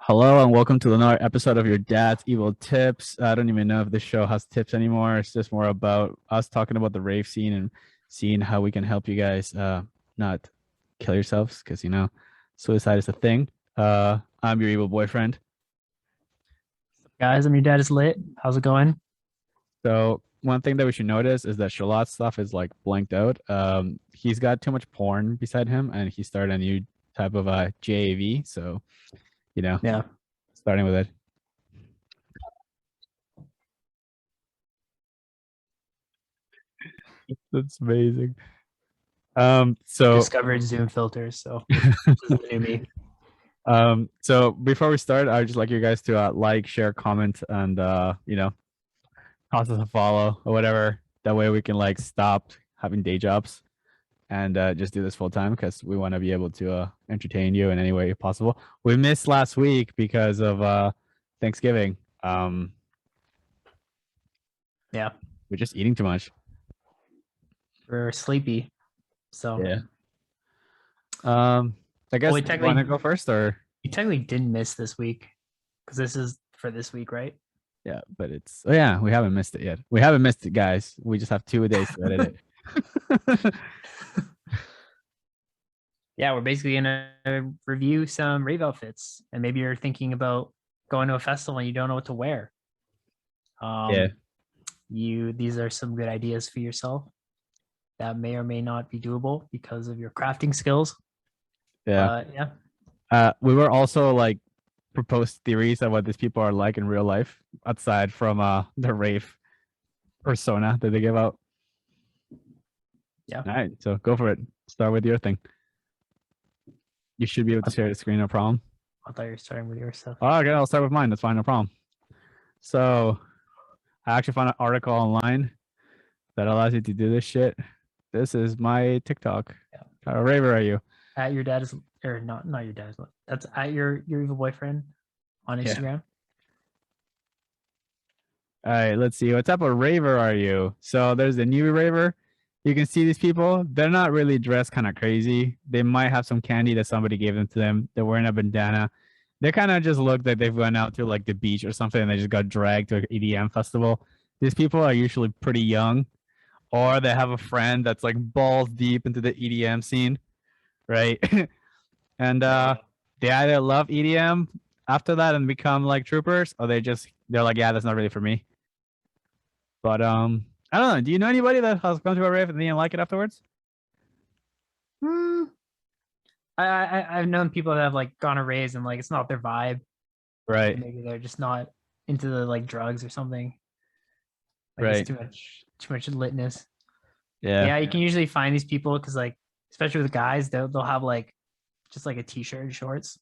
Hello and welcome to another episode of your dad's evil tips. I don't even know if this show has tips anymore. It's just more about us talking about the rave scene and seeing how we can help you guys not kill yourselves because suicide is a thing. I'm your evil boyfriend. Guys, I'm your dad is lit. How's it going? So one thing that we should notice is that Shalot's stuff is like blanked out. He's got too much porn beside him and he started a new type of JAV. So, Yeah. starting with it. That's amazing. So Discovered Zoom filters, so this is the new me. So before we start, I would just like you guys to like, share, comment, and toss us a follow or whatever. That way we can like stop having day jobs and just do this full time because we want to be able to entertain you in any way possible. We missed last week because of Thanksgiving. Yeah, We're just eating too much. we're sleepy. So Yeah. I guess Well, you want to go first or you technically didn't miss this week because this is for this week, right? yeah, but we haven't missed it yet. We haven't missed it, guys. We just have 2 days to edit it. Yeah, we're basically gonna review some rave outfits, and maybe you're thinking about going to a festival and you don't know what to wear. Yeah. These are some good ideas for yourself that may or may not be doable because of your crafting skills. Yeah. Yeah. We were also like proposed theories of what these people are like in real life, aside from the rave persona that they give out. Yeah. All right, so go for it. Start with your thing. You should be able to share the screen, no problem. I thought you were starting with your stuff. Oh, okay, I'll start with mine. That's fine, no problem. So I actually found an article online that allows you to do this shit. This is my TikTok. Yeah. How a raver are you? At your dad's, or not your dad's. That's at your evil boyfriend on Yeah. Instagram. All right, let's see. What type of raver are you? So there's the new raver. You can see these people. They're not really dressed kind of crazy. They might have some candy that somebody gave them to them. They're wearing a bandana. They kind of just look like they've gone out to like the beach or something and they just got dragged to an EDM festival. These people are usually pretty young, or they have a friend that's like balls deep into the EDM scene, right? And they either love EDM after that and become like troopers, or they're like, yeah, that's not really for me. But I don't know. Do you know anybody that has gone to a rave and they didn't like it afterwards? I've known people that have like gone to raves and like it's not their vibe. Right. Maybe they're just not into the like drugs or something. Like Right. it's too much litness. Yeah. Yeah, you can usually find these people because like especially with guys, they'll have like just like a t-shirt and shorts.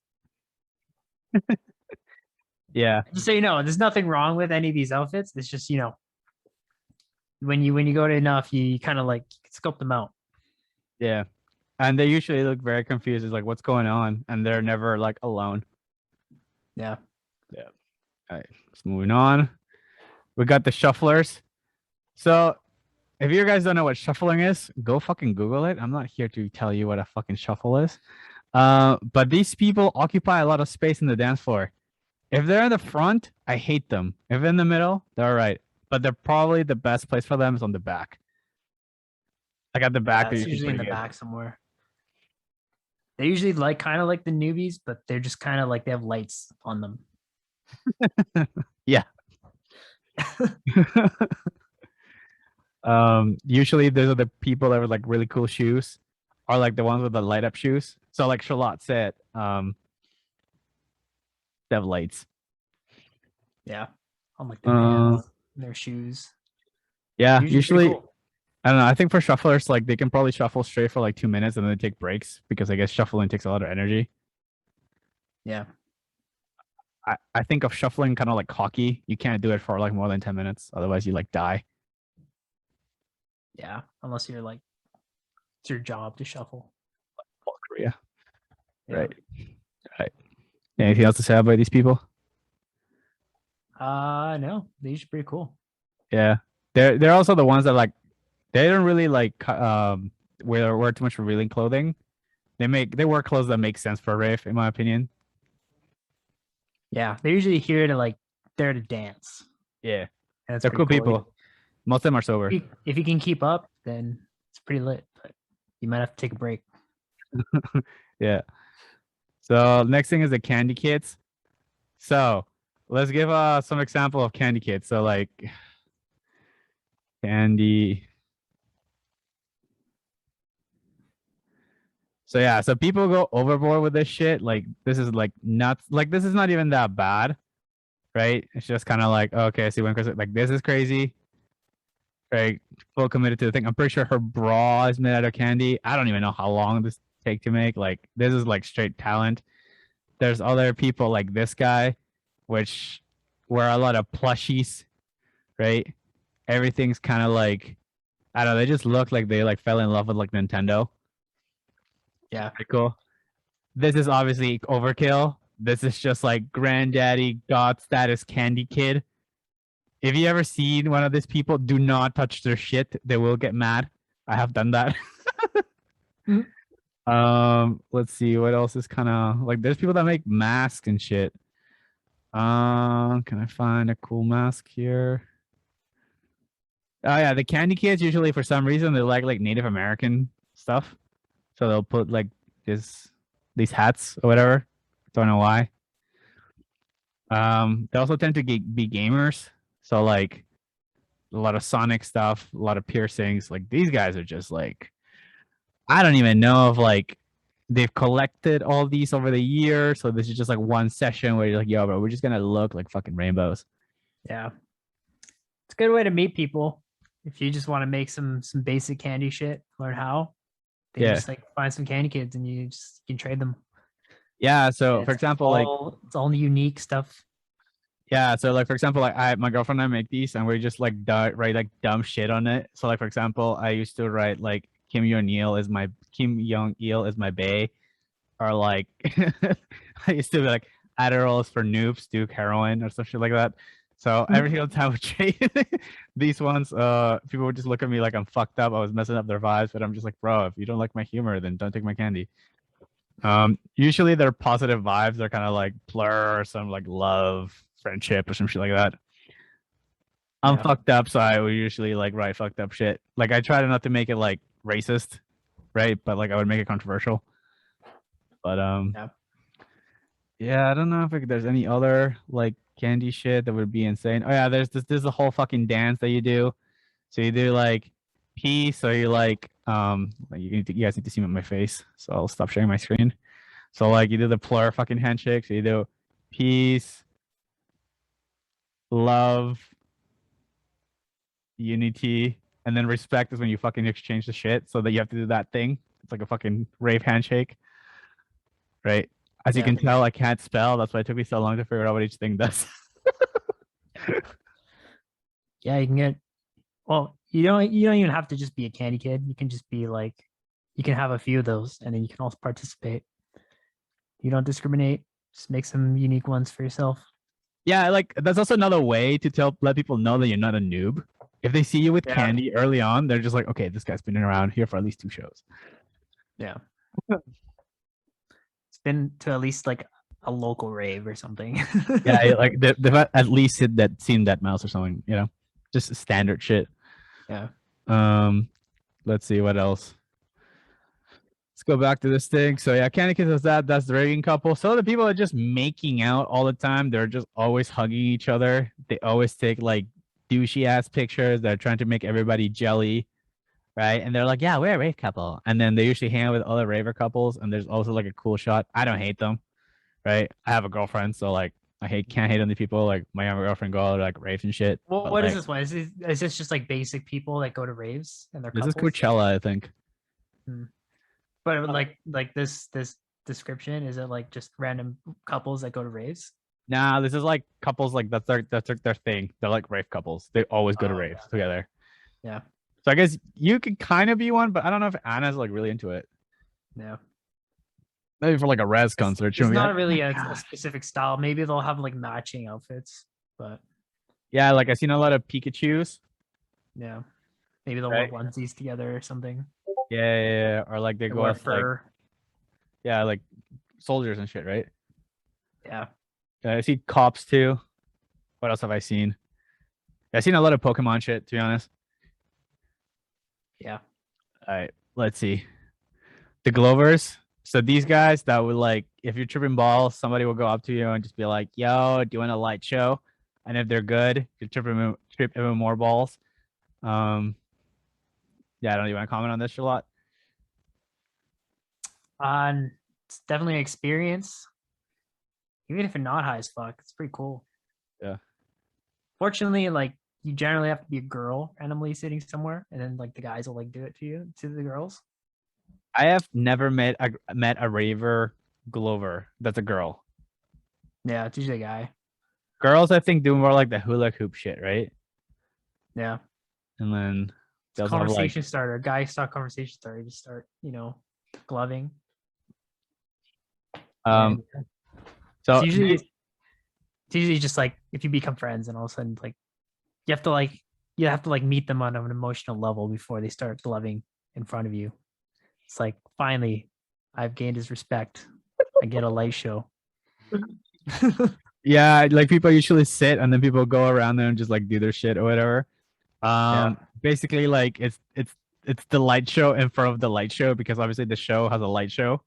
Yeah. Just so you know, there's nothing wrong with any of these outfits. It's just when you go to enough, you kind of like scope them out. Yeah. And they usually look very confused. It's like, what's going on? And they're never like alone. Yeah. Yeah. All right. Let's moving on. We got the shufflers. So if you guys don't know what shuffling is, go fucking Google it. I'm not here to tell you what a fucking shuffle is. But these people occupy a lot of space in the dance floor. If they're in the front, I hate them. If in the middle, they're all right. But they're probably the best place for them is on the back. Like at the back, It's usually in the back somewhere. They usually like kind of like the newbies, but they're just kind of like they have lights on them. Yeah. Usually those are the people that with like really cool shoes, or like the ones with the light up shoes. So like Charlotte said, they have lights. Yeah, on like their hands, their shoes. Yeah, usually cool. I don't know. I think for shufflers, like they can probably shuffle straight for like 2 minutes and then they take breaks because I guess shuffling takes a lot of energy. Yeah. I think of shuffling kind of like hockey. You can't do it for like more than 10 minutes. Otherwise you like die. Yeah. Unless you're like, it's your job to shuffle. Korea. Yeah. Right. Right. Anything else to say about these people? No, these are pretty cool. Yeah. They're also the ones that like, they don't really like wear too much revealing clothing. They wear clothes that make sense for a rave, in my opinion. Yeah, they're usually here to like there to dance. Yeah, And that's they're pretty cool cool. people. Most of them are sober. If you can keep up, then it's pretty lit. But you might have to take a break. Yeah. So next thing is the candy kits. So let's give some example of candy kits. So like candy. So yeah, so people go overboard with this shit. Like this is like nuts. Like this is not even that bad, right? It's just kind of like okay, see when like this is crazy, right? Full committed to the thing. I'm pretty sure her bra is made out of candy. I don't even know how long this take to make. Like this is like straight talent. There's other people like this guy, which wear a lot of plushies, right? Everything's kind of like I don't know. They just look like they like fell in love with like Nintendo. Yeah. Pretty cool. This is obviously overkill. This is just like granddaddy god status candy kid. If you ever seen one of these people, do not touch their shit. They will get mad. I have done that. Let's see what else is kind of like. There's people that make masks and shit. Can I find a cool mask here? Oh yeah, the candy kids usually for some reason they like Native American stuff, so they'll put like this these hats or whatever. Don't know why. They also tend to be gamers, so like a lot of Sonic stuff, a lot of piercings. Like these guys are just like I don't even know if like they've collected all these over the years. So this is just like one session where you're like, yo, bro, we're just gonna look like fucking rainbows. Yeah. It's a good way to meet people. If you just want to make some basic candy shit, learn how, then you Yeah. just like find some candy kids and you can trade them. Yeah. So And for example, like it's all unique stuff. yeah, so like for example, like I my girlfriend and I make these and we just like write like dumb shit on it. So like for example, I used to write like Kim Jong Il is my bae, or like I used to be like Adderall is for noobs, Duke heroin or some shit like that. So every single time we trade these ones, people would just look at me like I'm fucked up. I was messing up their vibes, but I'm just like, bro, if you don't like my humor, then don't take my candy. Usually they're positive vibes. They're kind of like plur or some like love, friendship or some shit like that. I'm Yeah. fucked up, so I would usually like write fucked up shit. Like I try not to make it like racist, right? But like I would make it controversial. But Yeah. yeah, I don't know if there's any other like candy shit that would be insane. Oh yeah, there's a whole fucking dance that you do. So you do like peace, or you like you guys need to see my face, so I'll stop sharing my screen. So like you do the plur fucking handshake. So you do peace, love, unity, and then respect is when you fucking exchange the shit. So that you have to do that thing. It's like a fucking rave handshake, right? As you Yeah. can tell, I can't spell. That's why it took me so long to figure out what each thing does. Yeah. You can get, well, you don't even have to just be a candy kid. You can just be like, you can have a few of those and then you can also participate. You don't discriminate. Just make some unique ones for yourself. Yeah, like that's also another way to let people know that you're not a noob. If they see you with Yeah. candy early on, they're just like, okay, this guy's been around here for at least 2 shows. Yeah. It's been to at least like a local rave or something. Yeah, like they've at least seen that mouse or something, just standard shit. Yeah. Let's see what else. Let's go back to this thing. So yeah, Candy Kids is that. That's the raving couple. So the people are just making out all the time. They're just always hugging each other. They always take like douchey ass pictures. They're trying to make everybody jelly, right? And they're like, yeah, we're a rave couple. And then they usually hang out with other raver couples. And there's also like a cool shot. I don't hate them, right? I have a girlfriend, so like can't hate on the people. Like my younger girlfriend go out like raves and shit. Well, But what is like this one? Is this just like basic people that go to raves and they're this is couples? Coachella, I think. Hmm. But like this description, is it like just random couples that go to raves? Nah, this is like couples like that's their thing. They're like rave couples. They always go to Oh, raves together. yeah. So I guess you could kind of be one, but I don't know if Anna's like really into it. Yeah. Maybe for like a Res It's, concert, she'll it's be like, not "Oh my really a God." specific style. Maybe they'll have like matching outfits, but Yeah, like I've seen a lot of Pikachu's, yeah. Maybe they'll wear right? onesies together or something. Yeah. Or like they They go wear as like fur. yeah, like soldiers and shit, right? Yeah. I see cops too. What else have I seen? I've seen a lot of Pokemon shit, to be honest. Yeah. All right, let's see. The Glovers. So these guys that would like, if you're tripping balls, somebody will go up to you and just be like, "Yo, do you want a light show?" And if they're good, you trip even more balls. Um, yeah, I don't even want to comment on this a lot. It's definitely an experience. Even if you're not high as fuck, it's pretty cool. Yeah. Fortunately, like you generally have to be a girl randomly sitting somewhere, and then like the guys will like do it to you, to the girls. I have never met a raver Glover that's a girl. Yeah, it's usually a guy. Girls, I think, do more like the hula hoop shit, right? Yeah. And then It's they a also have like conversation starter. Guy start conversation starter. Just start, gloving. um. And it's So usually it's usually just like if you become friends and all of a sudden like you have to like meet them on an emotional level before they start gloving in front of you. It's like finally I've gained his respect. I get a light show. yeah, like people usually sit and then people go around there and just like do their shit or whatever. Yeah. Basically like it's the light show in front of the light show because obviously the show has a light show.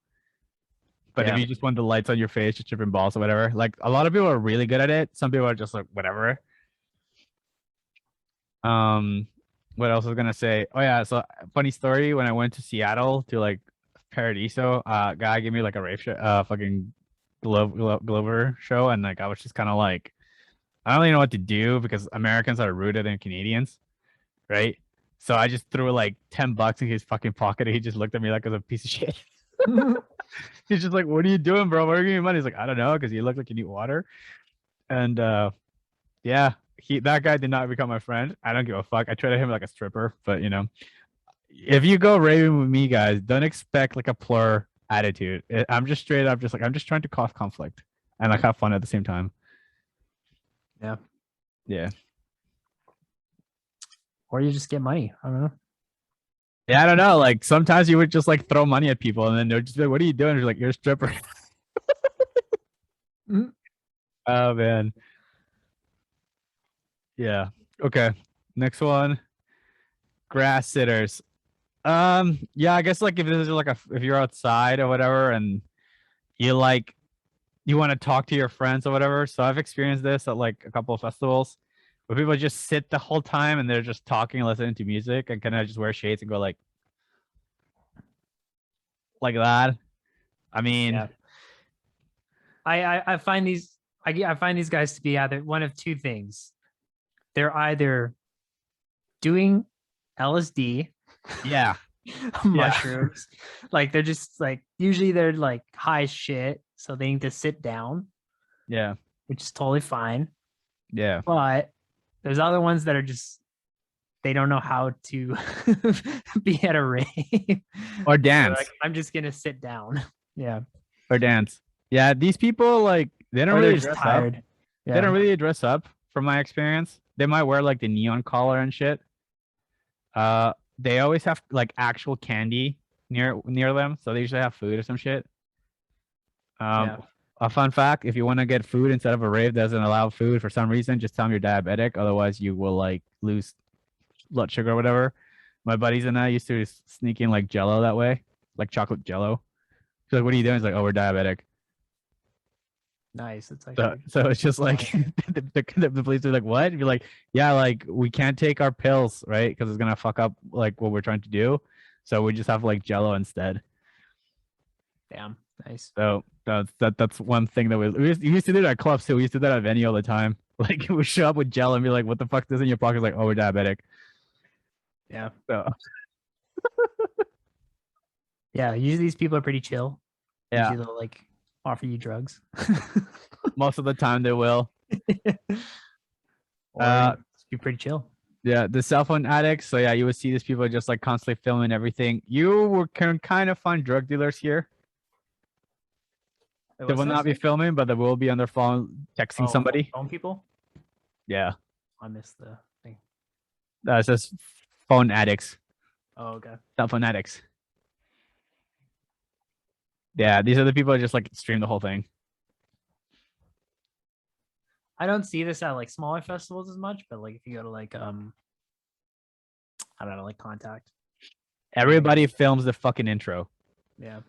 But if Yeah. you just want the lights on your face, just tripping balls or whatever, like a lot of people are really good at it. Some people are just like whatever. Um, what else was I gonna say? Oh yeah, so funny story. When I went to Seattle to like Paradiso, guy gave me like a fucking Glover show, and like I was just kind of like, I don't really know what to do because Americans are ruder than Canadians, right? So I just threw like $10 in his fucking pocket, and he just looked at me like I was a piece of shit. He's just like, "What are you doing, bro? Where are you getting money?" He's like, "I don't know," because you look like you need water. And yeah, that guy did not become my friend. I don't give a fuck. I treated him like a stripper, but if you go raving with me, guys, don't expect like a plur attitude. I'm just straight up, just like I'm just trying to cause conflict and like have fun at the same time. Yeah. Yeah, Or you just get money. I don't know. yeah. I don't know. Like sometimes you would just like throw money at people, and then they're just like, "What are you doing?" You're like, "You're a stripper." Mhm. Oh man. Yeah. Okay. Next one. Grass sitters. Yeah, I guess like if this is like if you're outside or whatever and you like you want to talk to your friends or whatever. So I've experienced this at like a couple of festivals where people just sit the whole time and they're just talking, listening to music, and kind of just wear shades and go like that. I mean, Yeah. I find these I find these guys to be either one of two things. They're either doing LSD, yeah, yeah, mushrooms, like they're just like usually they're like high as shit, so they need to sit down, yeah, which is totally fine. yeah, But there's other ones that are just they don't know how to be at a rave. or So they're like, dance, I'm just gonna sit down. Yeah. or dance. Yeah, these people like they don't Or they're really just dress up. tired. They Yeah. don't really dress up, from my experience. They might wear like the neon collar and shit. They always have like actual candy near them, so they usually have food or some shit. Um, Yeah. a fun fact: if you want to get food instead of a rave that doesn't allow food for some reason, just tell them you're diabetic. Otherwise, you will like lose blood sugar or whatever. My buddies and I used to sneak in like Jello that way, like chocolate Jello. She's like, "What are you doing?" It's like, "Oh, we're diabetic." Nice. It's So, actually so it's just like the police are like, "What?" You're like, "Yeah, like we can't take our pills, right? Because it's gonna fuck up like what we're trying to do. So we just have like Jello instead." damn nice. So that's one thing that we used to do that at clubs too. We used to do that at venue all the time. Like we show up with gel and be like, "What the fuck is in your pocket?" Like, "Oh, we're diabetic." Yeah. So Yeah. Usually these people are pretty chill. yeah, Usually they'll like offer you drugs. most of the time they will. Or Uh, just be pretty chill. yeah, the cell phone addicts. So yeah, you would see these people just like constantly filming everything. Can kind of find drug dealers here. Wait, They what's will not this? be filming, but they will be on their phone texting Oh, somebody. phone people? Yeah, I missed the thing. that's just phone addicts, Oh, okay. cell phone addicts. Yeah, these are the people that just like stream the whole thing. I don't see this at like smaller festivals as much, but like if you go to like I don't know, like Contact. Everybody films the fucking intro. Yeah.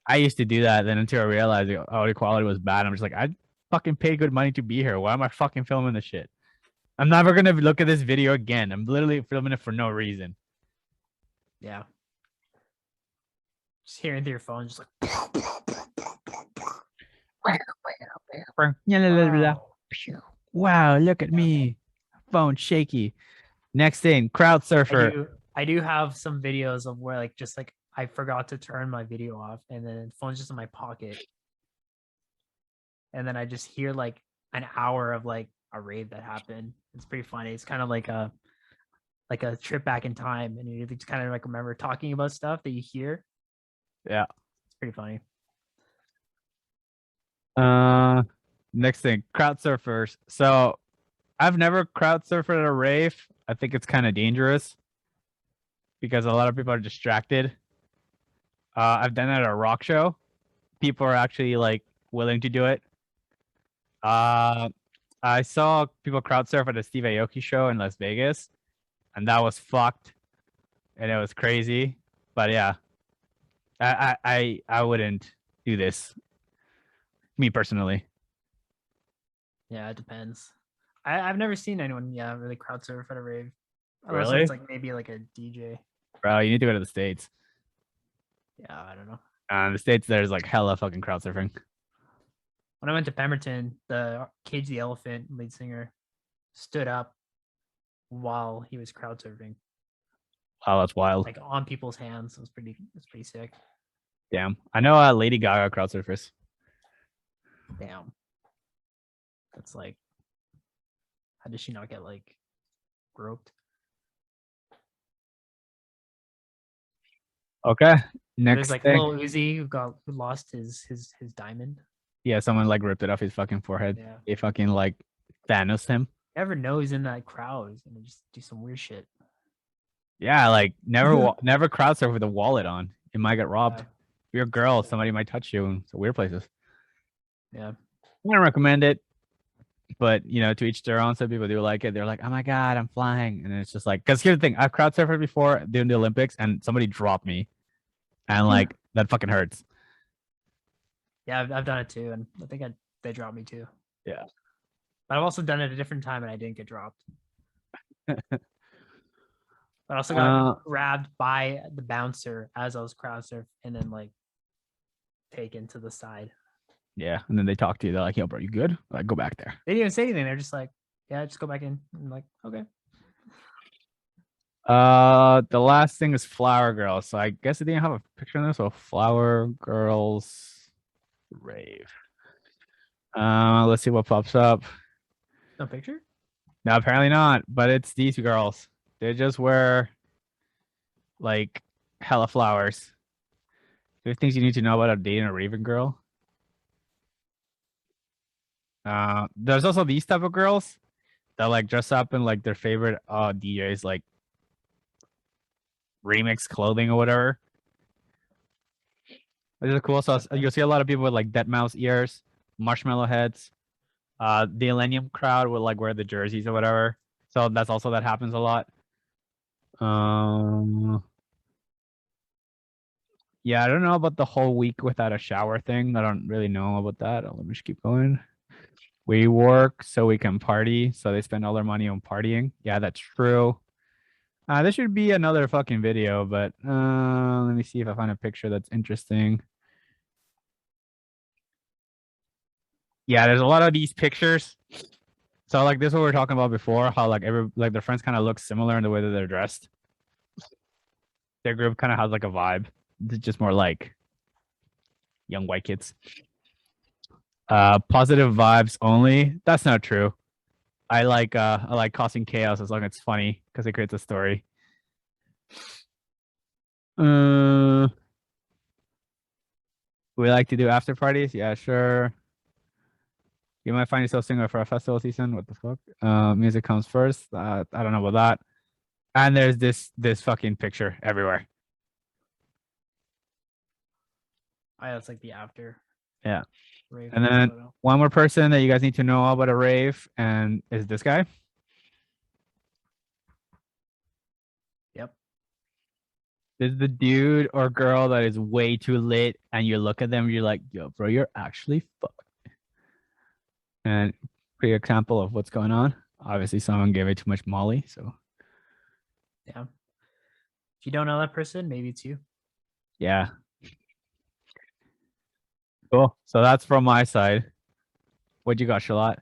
I used to do that, then until I realized the quality was bad. I'm just like, I fucking pay good money to be here. Why am I fucking filming this shit? I'm never gonna look at this video again. I'm literally filming it for no reason. Yeah. Just hearing through your phone, just like wow. Wow, look at me. Phone shaky. Next thing, crowd surfer. I do have some videos of where like just like I forgot to turn my video off and then the phone's just in my pocket. And then I just hear like an hour of like a rave that happened. It's pretty funny. It's kind of like a trip back in time and you just kind of like remember talking about stuff that you hear. Yeah. It's pretty funny. Next thing, crowd surfers. So I've never crowd surfed at a rave. I think it's kind of dangerous because a lot of people are distracted. I've done it at a rock show. People are actually like willing to do it. I saw people crowd surf at a Steve Aoki show in Las Vegas, and that was fucked, and it was crazy. But yeah, I wouldn't do this, me personally. Yeah, it depends. I've never seen anyone, really crowd surf at a rave. Unless Really? it's like maybe like a DJ. Bro, you need to go to the States. Yeah, I don't know. In the States, there's like hella fucking crowd surfing. When I went to Pemberton, the Cage the Elephant lead singer stood up while he was crowd surfing, Oh, that's wild. like on people's hands. It was pretty sick. Damn. I know Lady Gaga crowd surfers. Damn. That's like, how did she not get like groped? Okay. There's Next like thing. Lil Uzi who lost his diamond. Yeah, someone like ripped it off his fucking forehead. Yeah. They fucking like Thanos him. Never know he's in that crowd. He's gonna just do some weird shit. Yeah, like never crowd surf with a wallet on. You might get robbed. Yeah. If you're a girl, somebody might touch you in some weird places. Yeah. I don't recommend it, but you know, to each their own. Some people do like it. They're like, "Oh my god, I'm flying," and it's just like, because here's the thing: I've crowd surfed before during the Olympics, and somebody dropped me, and like that fucking hurts. Yeah, I've done it too, and I think they dropped me too. Yeah. But I've also done it at a different time, and I didn't get dropped. But I also got grabbed by the bouncer as I was crowd surf, and then like taken to the side. Yeah, and then they talk to you. They're like, "Yo, bro, you good? Like, go back there." They didn't even say anything. They're just like, "Yeah, just go back in." I'm like, "Okay." The last thing is Flower Girls. So I guess I didn't have a picture of this. So Flower Girls rave. Let's see what pops up. No picture? No, apparently not. But it's these girls. They just wear like hella flowers. 5 things you need to know about dating a raven girl. There's also these type of girls that like dress up in like their favorite DJs like remix clothing or whatever. Which is cool. So you'll see a lot of people with like dead mouse ears, marshmallow heads. The Millennium crowd will like wear the jerseys or whatever. So that's also that happens a lot. Yeah, I don't know about the whole week without a shower thing. I don't really know about that. Let me just keep going. We work so we can party. So they spend all their money on partying. Yeah, that's true. This should be another fucking video, but let me see if I find a picture that's interesting. Yeah, there's a lot of these pictures. So like this is what we were talking about before, how like their friends kind of look similar in the way that they're dressed. Their group kind of has like a vibe. It's just more like young white kids. Positive vibes only. That's not true. I like causing chaos as long as it's funny because it creates a story. We like to do after parties. Yeah, sure. You might find yourself single for a festival season. What the fuck? Music comes first. I don't know about that. And there's this fucking picture everywhere. Oh, yeah, it's like the after. Yeah. Rave And then photo. one more person that you guys need to know about a rave, and is this guy. Yep. This is the dude or girl that is way too lit, and you look at them, you're like, yo, bro, you're actually fucked. And pretty example of what's going on. Obviously, someone gave it too much Molly, so Yeah. If you don't know that person, maybe it's you. yeah. Cool. So that's from my side. What you got, Charlotte?